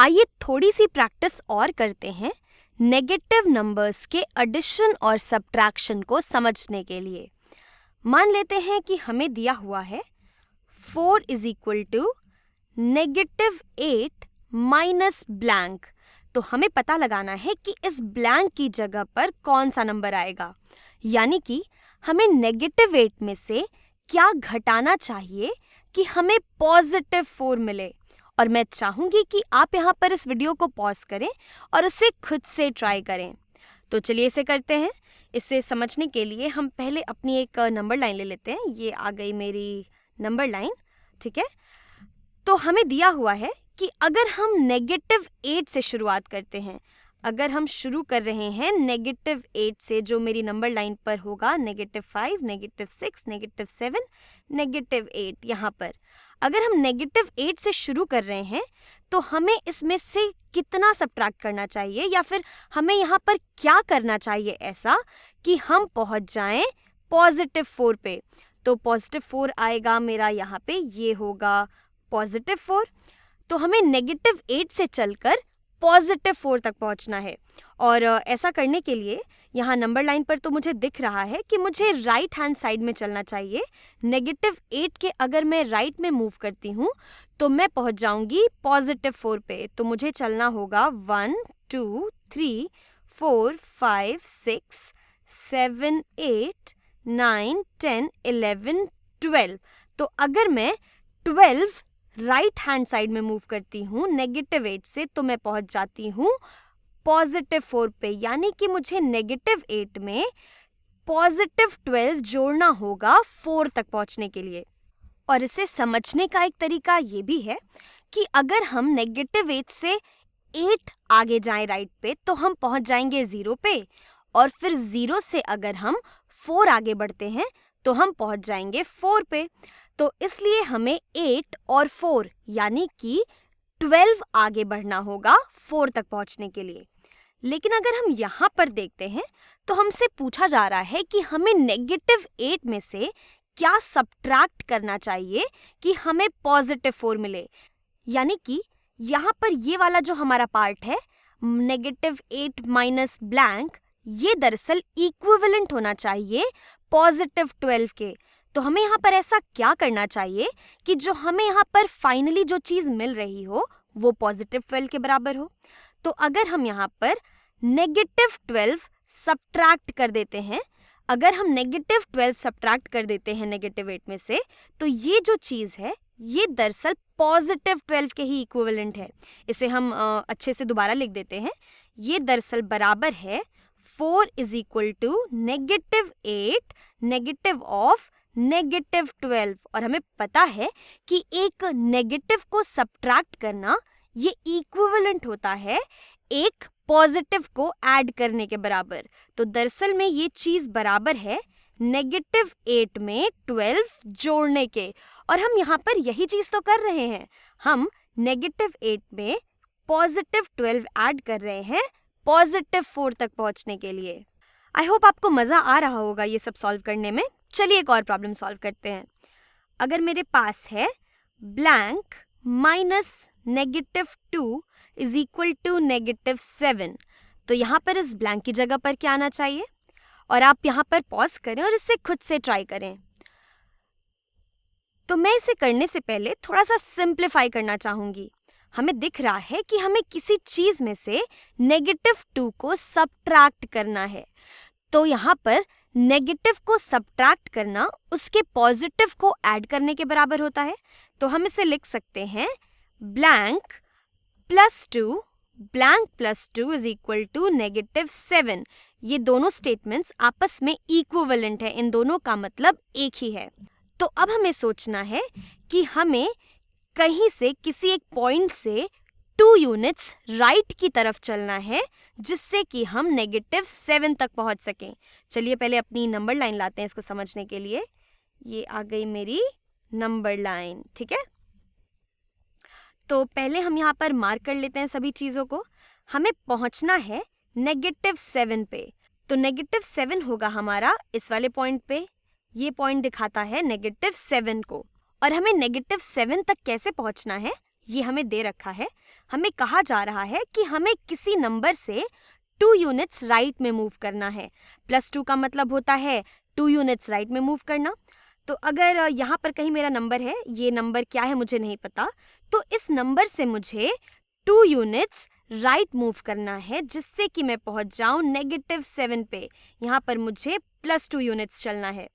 आइए थोड़ी सी प्रैक्टिस और करते हैं नेगेटिव नंबर्स के एडिशन और सब्ट्रैक्शन को समझने के लिए। मान लेते हैं कि हमें दिया हुआ है 4 is equal to -8 minus blank. तो हमें पता लगाना है कि इस ब्लैंक की जगह पर कौन सा नंबर आएगा, यानी कि हमें -8 में से क्या घटाना चाहिए कि हमें +4 मिले। और मैं चाहूंगी कि आप यहाँ पर इस वीडियो को पॉज करें और इसे खुद से ट्राई करें। तो चलिए इसे करते हैं। इसे समझने के लिए हम पहले अपनी एक नंबर लाइन ले लेते हैं। ये आ गई मेरी नंबर लाइन, ठीक है। तो हमें दिया हुआ है कि अगर हम -8 से शुरुआत करते हैं, अगर हम शुरू कर रहे हैं -8 से, जो मेरी नंबर लाइन पर होगा -5, -6, -7, -8। यहाँ पर अगर हम -8 से शुरू कर रहे हैं तो हमें इसमें से कितना सब्ट्रैक्ट करना चाहिए, या फिर हमें यहाँ पर क्या करना चाहिए ऐसा कि हम पहुँच जाएं +4 पे। तो +4 आएगा मेरा यहाँ पे, ये होगा +4। तो हमें -8 से चलकर +4 तक पहुंचना है। और ऐसा करने के लिए यहाँ नंबर लाइन पर तो मुझे दिख रहा है कि मुझे राइट हैंड साइड में चलना चाहिए। -8 के अगर मैं राइट में मूव करती हूँ तो मैं पहुंच जाऊंगी +4 पे। तो मुझे चलना होगा 1 2 3 4 5 6 7 8 9 10 11 12। तो अगर मैं 12 राइट हैंड साइड में मूव करती हूँ -8 से, तो मैं पहुंच जाती हूँ +4 पे। यानी कि मुझे -8 में +12 जोड़ना होगा 4 तक पहुंचने के लिए। और इसे समझने का एक तरीका ये भी है कि अगर हम -8 से 8 आगे जाएं राइट पे, तो हम पहुंच जाएंगे 0 पे। और फिर 0 से अगर हम 4 आगे बढ़ते हैं तो हम पहुंच जाएंगे 4 पे। तो इसलिए हमें 8 और 4 यानी कि 12 आगे बढ़ना होगा 4 तक पहुंचने के लिए। लेकिन अगर हम यहाँ पर देखते हैं तो हमसे पूछा जा रहा है कि हमें -8 में से क्या सब्ट्रैक्ट करना चाहिए कि हमें +4 मिले। यानी कि यहाँ पर ये वाला जो हमारा पार्ट है -8 माइनस ब्लैंक, ये दरअसल इक्विवेलेंट होना चाहिए +12 के। तो हमें यहाँ पर ऐसा क्या करना चाहिए कि जो हमें यहाँ पर फाइनली जो चीज़ मिल रही हो वो +12 के बराबर हो। तो अगर हम यहाँ पर -12 सब्ट्रैक्ट कर देते हैं, अगर हम -12 सब्ट्रैक्ट कर देते हैं -8 में से, तो ये जो चीज़ है ये दरअसल +12 के ही इक्विवेलेंट है। इसे हम अच्छे से दोबारा लिख देते हैं। ये दरअसल बराबर है 4 is equal to -8 negative of -12। और हमें पता है कि एक नेगेटिव को सब्ट्रैक्ट करना ये इक्विवेलेंट होता है एक पॉजिटिव को ऐड करने के बराबर। तो दरअसल में ये चीज़ बराबर है -8 में 12 जोड़ने के। और हम यहाँ पर यही चीज़ तो कर रहे हैं, हम -8 में +12 ऐड कर रहे हैं +4 तक पहुँचने के लिए। आई होप आपको मज़ा आ रहा होगा ये सब सॉल्व करने में। चलिए एक और प्रॉब्लम सॉल्व करते हैं। अगर मेरे पास है blank minus -2 is equal to -7, तो यहाँ पर इस ब्लैंक की जगह पर क्या आना चाहिए? और आप यहाँ पर पॉज करें और इसे खुद से ट्राई करें। तो मैं इसे करने से पहले थोड़ा सा सिंप्लीफाई करना चाहूँगी। हमें दिख रहा है कि हमें किसी चीज़ में से -2 को सब्ट्रैक्ट करना है। तो यहाँ पर नेगेटिव को सब्ट्रैक्ट करना उसके पॉजिटिव को ऐड करने के बराबर होता है। तो हम इसे लिख सकते हैं blank +2 blank +2 is equal to -7। ये दोनों स्टेटमेंट्स आपस में इक्विवेलेंट है, इन दोनों का मतलब एक ही है। तो अब हमें सोचना है कि हमें कहीं से किसी एक पॉइंट से 2 यूनिट्स राइट की तरफ चलना है जिससे कि हम -7 तक पहुंच सकें। चलिए पहले अपनी नंबर लाइन लाते हैं इसको समझने के लिए। ये आ गई मेरी नंबर लाइन, ठीक है। तो पहले हम यहाँ पर मार्क कर लेते हैं सभी चीज़ों को। हमें पहुंचना है -7 पे। तो -7 होगा हमारा इस वाले पॉइंट पे। ये पॉइंट दिखाता है -7 को। और हमें -7 तक कैसे पहुंचना है ये हमें दे रखा है। हमें कहा जा रहा है कि हमें किसी नंबर से 2 यूनिट्स राइट में मूव करना है। +2 का मतलब होता है 2 यूनिट्स राइट में मूव करना। तो अगर यहाँ पर कहीं मेरा नंबर है, ये नंबर क्या है मुझे नहीं पता, तो इस नंबर से मुझे 2 यूनिट्स राइट मूव करना है जिससे कि मैं पहुँच जाऊँ -7 पे। यहाँ पर मुझे +2 यूनिट्स चलना है।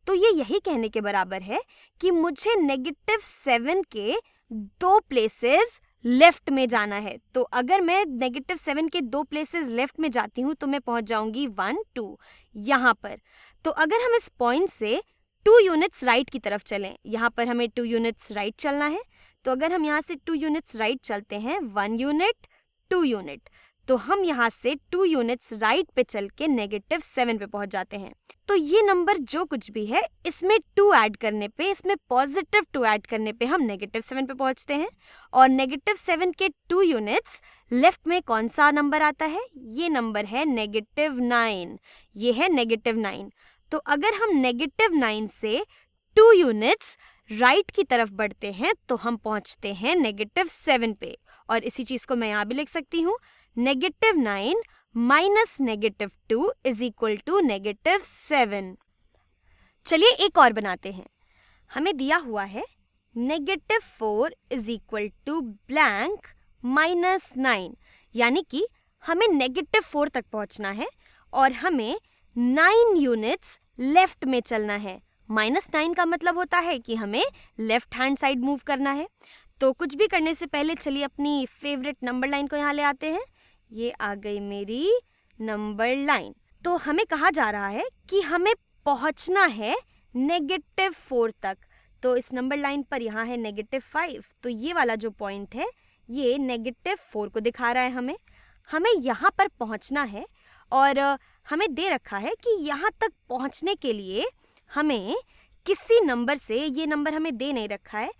तो ये यही कहने के बराबर है कि मुझे -7 के 2 प्लेसेस लेफ्ट में जाना है। तो अगर मैं -7 के 2 प्लेसेस लेफ्ट में जाती हूँ तो मैं पहुँच जाऊँगी 1 2 यहाँ पर। तो अगर हम इस पॉइंट से 2 यूनिट्स राइट की तरफ चलें, यहाँ पर हमें 2 यूनिट्स राइट चलना है, तो अगर हम यहाँ से 2 यूनिट्स राइट चलते हैं, 1 यूनिट 2 यूनिट, तो हम यहाँ से 2 यूनिट्स राइट पे चल के -7 पे पहुँच जाते हैं। तो ये नंबर जो कुछ भी है, इसमें 2 ऐड करने पे, इसमें पॉजिटिव 2 ऐड करने पे हम -7 पे पहुँचते हैं। और -7 के 2 यूनिट्स लेफ्ट में कौन सा नंबर आता है? ये नंबर है -9। ये है -9। तो अगर हम -9 से 2 यूनिट्स राइट की तरफ बढ़ते हैं तो हम पहुंचते हैं -7 पे। और इसी चीज़ को मैं यहाँ भी लिख सकती हूँ, -9 माइनस -2 इज इक्वल टू -7। चलिए एक और बनाते हैं। हमें दिया हुआ है -4 इज इक्वल टू ब्लैंक -9, यानी कि हमें -4 तक पहुंचना है और हमें 9 यूनिट्स लेफ्ट में चलना है। -9 का मतलब होता है कि हमें लेफ्ट हैंड साइड मूव करना है। तो कुछ भी करने से पहले चलिए अपनी फेवरेट नंबर लाइन को यहाँ ले आते हैं। ये आ गई मेरी नंबर लाइन। तो हमें कहा जा रहा है कि हमें पहुँचना है -4 तक। तो इस नंबर लाइन पर यहाँ है -5, तो ये वाला जो पॉइंट है ये -4 को दिखा रहा है हमें यहाँ पर पहुँचना है। और हमें दे रखा है कि यहाँ तक पहुँचने के लिए हमें किसी नंबर से, ये नंबर हमें दे नहीं रखा है,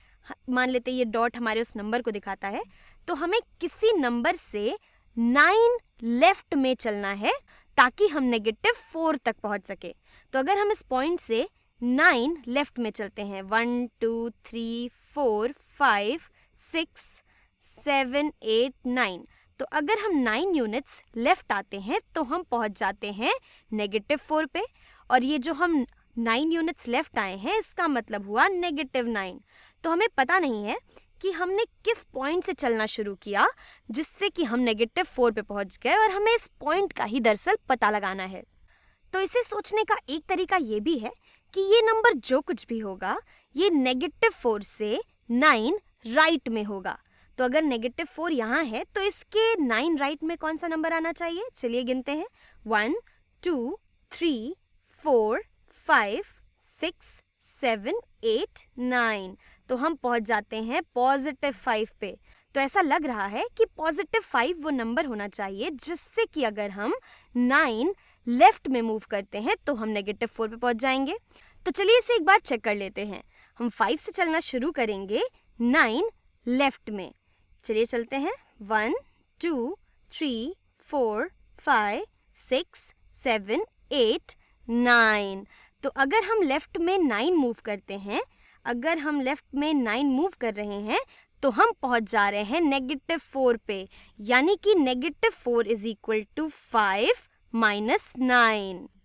मान लेते ये डॉट हमारे उस नंबर को दिखाता है, तो हमें किसी नंबर से 9 लेफ्ट में चलना है ताकि हम -4 तक पहुँच सके। तो अगर हम इस पॉइंट से 9 लेफ्ट में चलते हैं, 1 2 3 4 5 6 7 8 9, तो अगर हम 9 यूनिट्स लेफ्ट आते हैं तो हम पहुंच जाते हैं -4 पे। और ये जो हम 9 यूनिट्स लेफ्ट आए हैं इसका मतलब हुआ -9। तो हमें पता नहीं है कि हमने किस पॉइंट से चलना शुरू किया जिससे कि हम -4 पे पहुंच गए, और हमें इस पॉइंट का ही दरअसल पता लगाना है। तो इसे सोचने का एक तरीका ये भी है कि ये नंबर जो कुछ भी होगा ये -4 से 9 राइट में होगा। तो अगर -4 यहाँ है तो इसके 9 राइट में कौन सा नंबर आना चाहिए? चलिए गिनते हैं, 1 2 3 4 5 6 7 8 9। तो हम पहुँच जाते हैं +5 पे। तो ऐसा लग रहा है कि +5 वो नंबर होना चाहिए जिससे कि अगर हम 9 लेफ्ट में मूव करते हैं तो हम -4 पे पहुँच जाएंगे। तो चलिए इसे एक बार चेक कर लेते हैं। हम 5 से चलना शुरू करेंगे 9 लेफ्ट में। चलिए चलते हैं, 1 2 3 4 5 6 7 8 9। तो अगर हम लेफ्ट में 9 मूव करते हैं, अगर हम लेफ्ट में 9 मूव कर रहे हैं तो हम पहुंच जा रहे हैं -4 पे, यानी कि -4 इज इक्वल टू 5 - 9।